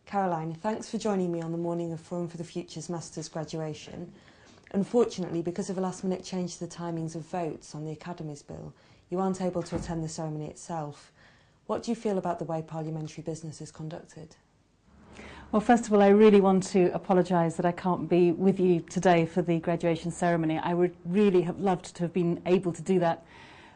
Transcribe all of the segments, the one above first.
Caroline, thanks for joining me on the morning of Forum for the Future's Masters graduation. Unfortunately, because of a last-minute change to the timings of votes on the Academies Bill, you aren't able to attend the ceremony itself. What do you feel about the way parliamentary business is conducted? Well, first of all, I really want to apologise that I can't be with you today for the graduation ceremony. I would really have loved to have been able to do that.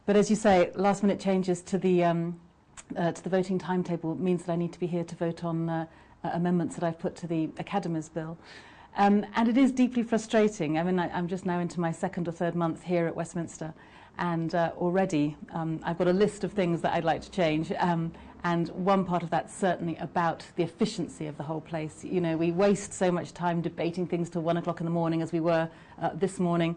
But as you say, last-minute changes to the voting timetable means that I need to be here to vote on amendments that I've put to the Academies Bill. And it is deeply frustrating. I mean, I'm just now into my second or third month here at Westminster, and already I've got a list of things that I'd like to change. And one part of that's certainly about the efficiency of the whole place. You know, we waste so much time debating things till 1 o'clock in the morning, as we were this morning,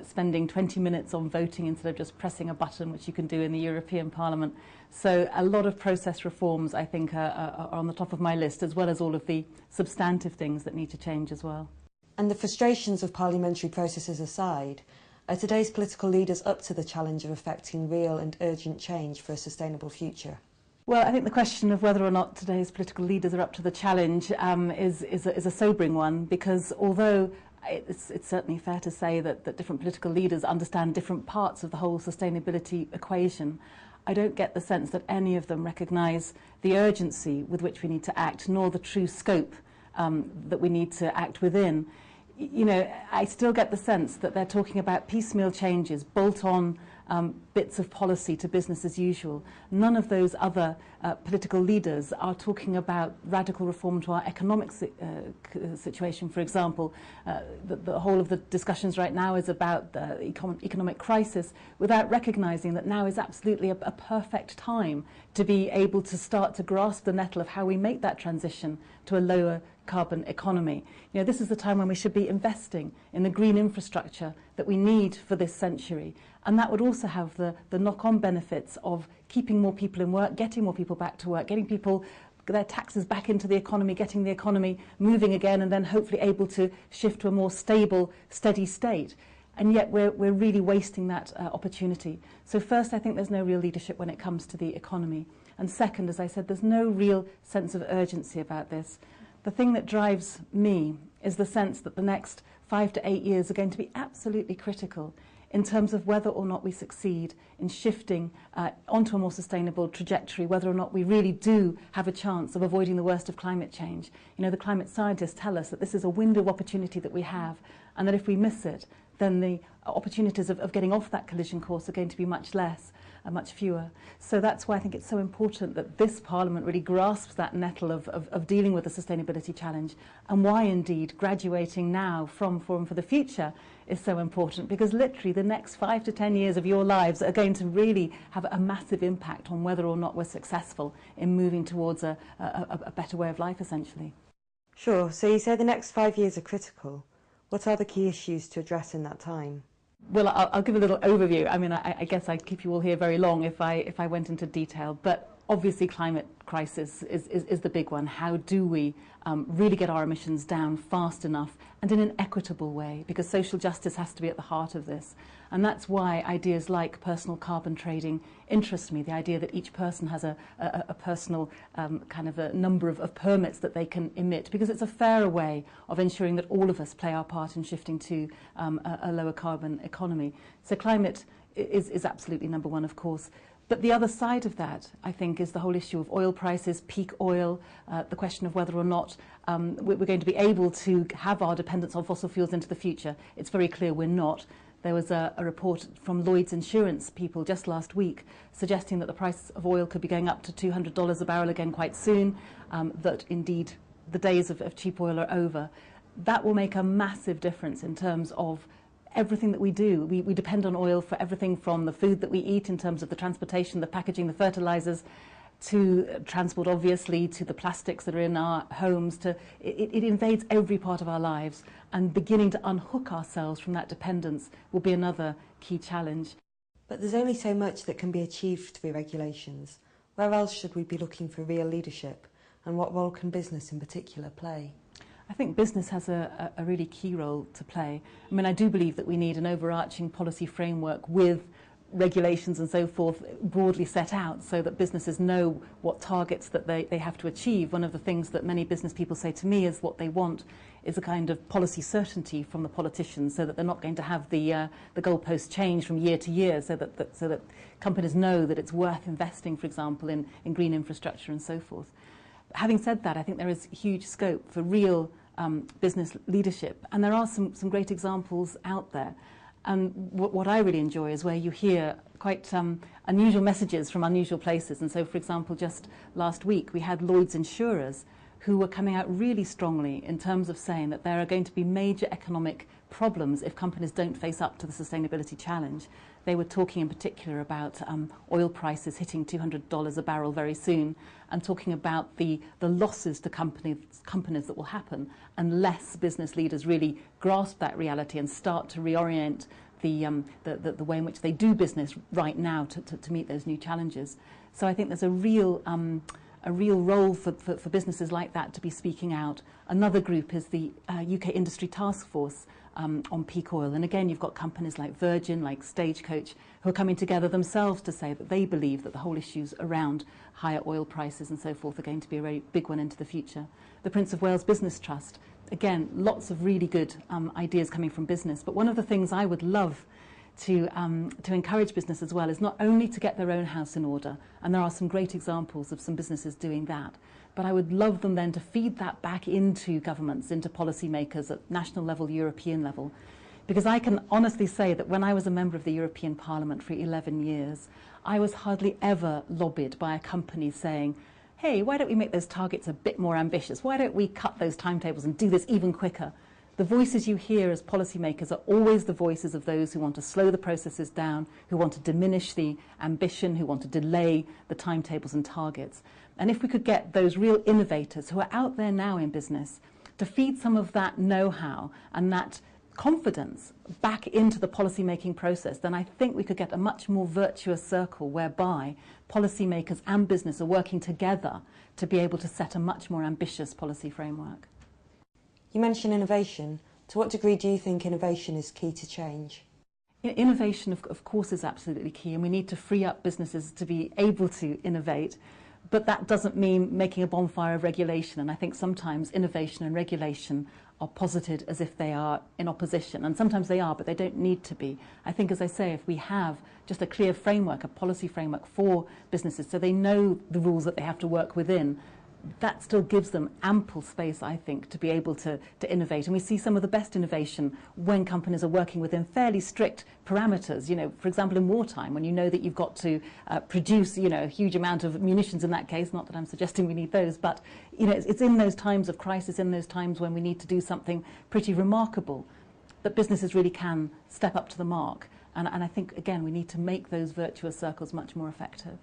spending 20 minutes on voting instead of just pressing a button, which you can do in the European Parliament. So a lot of process reforms, I think, are on the top of my list, as well as all of the substantive things that need to change as well. And the frustrations of parliamentary processes aside, are today's political leaders up to the challenge of effecting real and urgent change for a sustainable future? Well, I think the question of whether or not today's political leaders are up to the challenge is a sobering one, because although it's certainly fair to say that different political leaders understand different parts of the whole sustainability equation, I don't get the sense that any of them recognise the urgency with which we need to act, nor the true scope that we need to act within. You know, I still get the sense that they're talking about piecemeal changes, bolt-on bits of policy to business as usual. None of those other political leaders are talking about radical reform to our economic situation, for example. The whole of the discussions right now is about the economic crisis, without recognising that now is absolutely a perfect time to be able to start to grasp the nettle of how we make that transition to a lower carbon economy. You know, this is the time when we should be investing in the green infrastructure that we need for this century. And that would also have the knock-on benefits of keeping more people in work, getting more people back to work, getting people their taxes back into the economy, getting the economy moving again, and then hopefully able to shift to a more stable, steady state. And yet we're really wasting that opportunity. So first, I think there's no real leadership when it comes to the economy. And second, as I said, there's no real sense of urgency about this. The thing that drives me is the sense that the next 5 to 8 years are going to be absolutely critical in terms of whether or not we succeed in shifting onto a more sustainable trajectory, whether or not we really do have a chance of avoiding the worst of climate change. You know, the climate scientists tell us that this is a window of opportunity that we have, and that if we miss it, then the opportunities of getting off that collision course are going to be much less, much fewer. So that's why I think it's so important that this Parliament really grasps that nettle of dealing with the sustainability challenge, and why indeed graduating now from Forum for the Future is so important, because literally the next 5 to 10 years of your lives are going to really have a massive impact on whether or not we're successful in moving towards a better way of life, essentially. Sure, so you say the next 5 years are critical. What are the key issues to address in that time? Well, I'll give a little overview. I mean, I guess I'd keep you all here very long if I went into detail, but obviously climate crisis is the big one. How do we really get our emissions down fast enough and in an equitable way? Because social justice has to be at the heart of this. And that's why ideas like personal carbon trading interest me, the idea that each person has a personal kind of a number of permits that they can emit, because it's a fairer way of ensuring that all of us play our part in shifting to a lower carbon economy. So climate is absolutely number one, of course. But the other side of that, I think, is the whole issue of oil prices, peak oil, the question of whether or not we're going to be able to have our dependence on fossil fuels into the future. It's very clear we're not. There was a report from Lloyd's Insurance people just last week suggesting that the price of oil could be going up to $200 a barrel again quite soon, that indeed the days of cheap oil are over. That will make a massive difference in terms of everything that we do. We depend on oil for everything from the food that we eat in terms of the transportation, the packaging, the fertilizers, to transport, obviously, to the plastics that are in our homes. It invades every part of our lives, and beginning to unhook ourselves from that dependence will be another key challenge. But there's only so much that can be achieved through regulations. Where else should we be looking for real leadership, and what role can business in particular play? I think business has a really key role to play. I mean, I do believe that we need an overarching policy framework with regulations and so forth broadly set out so that businesses know what targets that they have to achieve. One of the things that many business people say to me is what they want is a kind of policy certainty from the politicians, so that they're not going to have the goalposts change from year to year, so that companies know that it's worth investing, for example, in green infrastructure and so forth. Having said that, I think there is huge scope for real business leadership, and there are some great examples out there. And what I really enjoy is where you hear quite unusual messages from unusual places. And so, for example, just last week we had Lloyd's insurers who were coming out really strongly in terms of saying that there are going to be major economic problems if companies don't face up to the sustainability challenge. They were talking in particular about oil prices hitting $200 a barrel very soon, and talking about the losses to companies that will happen unless business leaders really grasp that reality and start to reorient the way in which they do business right now to meet those new challenges. So I think there's a real role for businesses like that to be speaking out. Another group is the UK Industry Task Force on peak oil. And again, you've got companies like Virgin, like Stagecoach, who are coming together themselves to say that they believe that the whole issues around higher oil prices and so forth are going to be a very big one into the future. The Prince of Wales Business Trust, again, lots of really good ideas coming from business. But one of the things I would love to encourage business as well is not only to get their own house in order, and there are some great examples of some businesses doing that, but I would love them then to feed that back into governments, into policymakers at national level, European level. Because I can honestly say that when I was a member of the European Parliament for 11 years, I was hardly ever lobbied by a company saying, hey, why don't we make those targets a bit more ambitious? Why don't we cut those timetables and do this even quicker? The voices you hear as policymakers are always the voices of those who want to slow the processes down, who want to diminish the ambition, who want to delay the timetables and targets. And if we could get those real innovators who are out there now in business to feed some of that know-how and that confidence back into the policy-making process, then I think we could get a much more virtuous circle whereby policymakers and business are working together to be able to set a much more ambitious policy framework. You mentioned innovation. To what degree do you think innovation is key to change? Innovation, of course, is absolutely key, and we need to free up businesses to be able to innovate. But that doesn't mean making a bonfire of regulation, and I think sometimes innovation and regulation are posited as if they are in opposition, and sometimes they are, but they don't need to be. I think, as I say, if we have just a clear framework, a policy framework for businesses, so they know the rules that they have to work within, that still gives them ample space, I think, to be able to innovate. And we see some of the best innovation when companies are working within fairly strict parameters. You know, for example, in wartime, when you know that you've got to produce, you know, a huge amount of munitions in that case, not that I'm suggesting we need those, but, you know, it's in those times of crisis, in those times when we need to do something pretty remarkable, that businesses really can step up to the mark. And I think, again, we need to make those virtuous circles much more effective.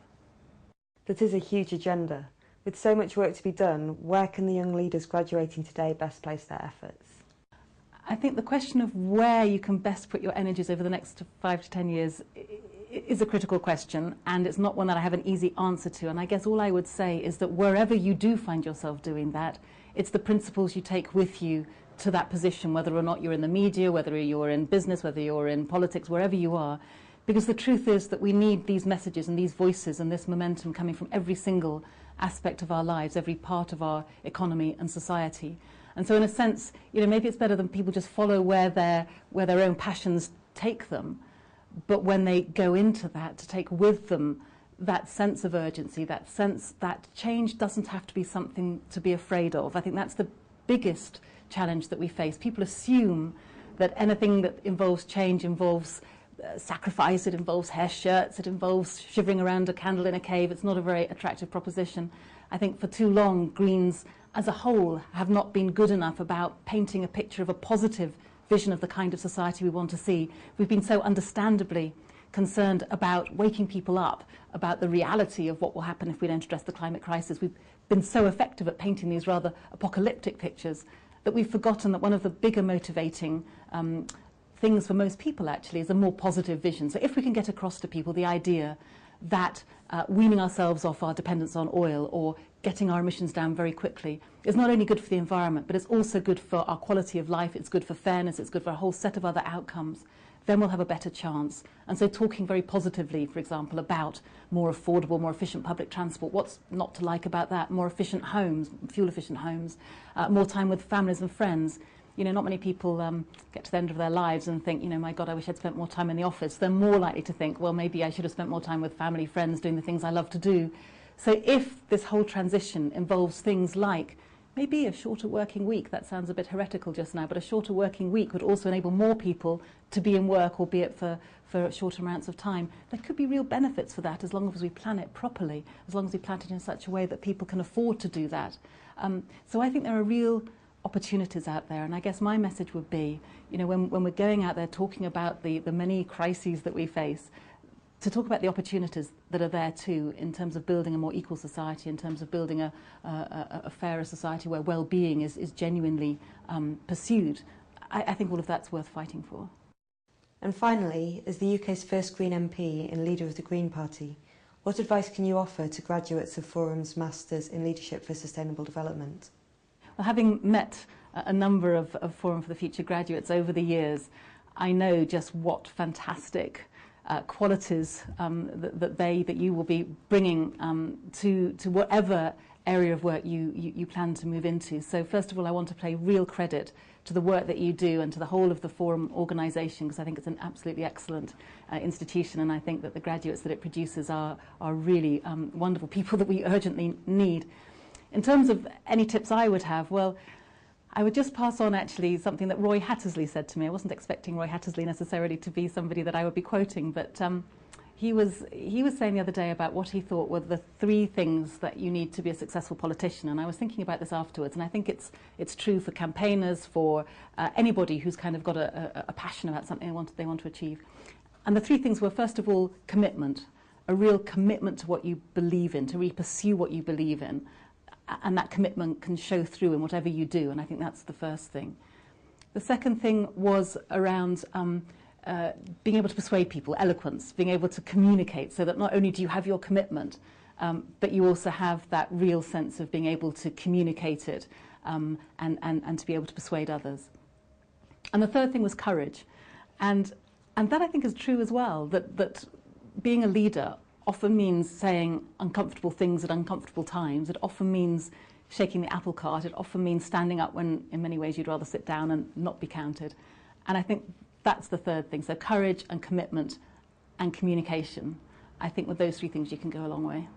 That is a huge agenda. With so much work to be done, where can the young leaders graduating today best place their efforts? I think the question of where you can best put your energies over the next 5 to 10 years is a critical question, and it's not one that I have an easy answer to. And I guess all I would say is that wherever you do find yourself doing that, it's the principles you take with you to that position, whether or not you're in the media, whether you're in business, whether you're in politics, wherever you are. Because the truth is that we need these messages and these voices and this momentum coming from every single aspect of our lives, every part of our economy and society. And so in a sense, you know, maybe it's better than people just follow where their own passions take them, but when they go into that, to take with them that sense of urgency, that sense that change doesn't have to be something to be afraid of. I think that's the biggest challenge that we face. People assume that anything that involves change involves sacrifice, it involves hair shirts, it involves shivering around a candle in a cave. It's not a very attractive proposition. I think for too long, Greens as a whole have not been good enough about painting a picture of a positive vision of the kind of society we want to see. We've been so understandably concerned about waking people up, about the reality of what will happen if we don't address the climate crisis. We've been so effective at painting these rather apocalyptic pictures that we've forgotten that one of the bigger motivating things for most people actually is a more positive vision. So if we can get across to people the idea that weaning ourselves off our dependence on oil or getting our emissions down very quickly is not only good for the environment, but it's also good for our quality of life, it's good for fairness, it's good for a whole set of other outcomes, then we'll have a better chance. And so talking very positively, for example, about more affordable, more efficient public transport, what's not to like about that? More efficient homes, fuel-efficient homes, more time with families and friends. You know, not many people get to the end of their lives and think, you know, my God, I wish I'd spent more time in the office. They're more likely to think, well, maybe I should have spent more time with family, friends, doing the things I love to do. So if this whole transition involves things like maybe a shorter working week, that sounds a bit heretical just now, but a shorter working week would also enable more people to be in work, albeit for shorter amounts of time. There could be real benefits for that as long as we plan it properly, as long as we plan it in such a way that people can afford to do that. So I think there are real opportunities out there, and I guess my message would be, you know, when we're going out there talking about the many crises that we face, to talk about the opportunities that are there too in terms of building a more equal society, in terms of building a fairer society where well-being is genuinely pursued. I think all of that's worth fighting for. And finally, as the UK's first Green MP and leader of the Green Party, what advice can you offer to graduates of Forum's Masters in Leadership for Sustainable Development? Well, having met a number of Forum for the Future graduates over the years, I know just what fantastic qualities that you will be bringing to whatever area of work you plan to move into. So first of all, I want to pay real credit to the work that you do and to the whole of the Forum organisation, because I think it's an absolutely excellent institution, and I think that the graduates that it produces are really wonderful people that we urgently need. In terms of any tips I would have, well, I would just pass on actually something that Roy Hattersley said to me. I wasn't expecting Roy Hattersley necessarily to be somebody that I would be quoting, but he was saying the other day about what he thought were the 3 things that you need to be a successful politician, and I was thinking about this afterwards, and I think it's true for campaigners, for anybody who's kind of got a passion about something they want to achieve. And the 3 things were, first of all, commitment, a real commitment to what you believe in, to really pursue what you believe in. And that commitment can show through in whatever you do, and I think that's the first thing. The second thing was around being able to persuade people, eloquence, being able to communicate, so that not only do you have your commitment, but you also have that real sense of being able to communicate it and to be able to persuade others. And the third thing was courage. And that I think is true as well, that being a leader often means saying uncomfortable things at uncomfortable times. It often means shaking the apple cart. It often means standing up when, in many ways, you'd rather sit down and not be counted. And I think that's the third thing. So courage and commitment and communication. I think with those 3 things, you can go a long way.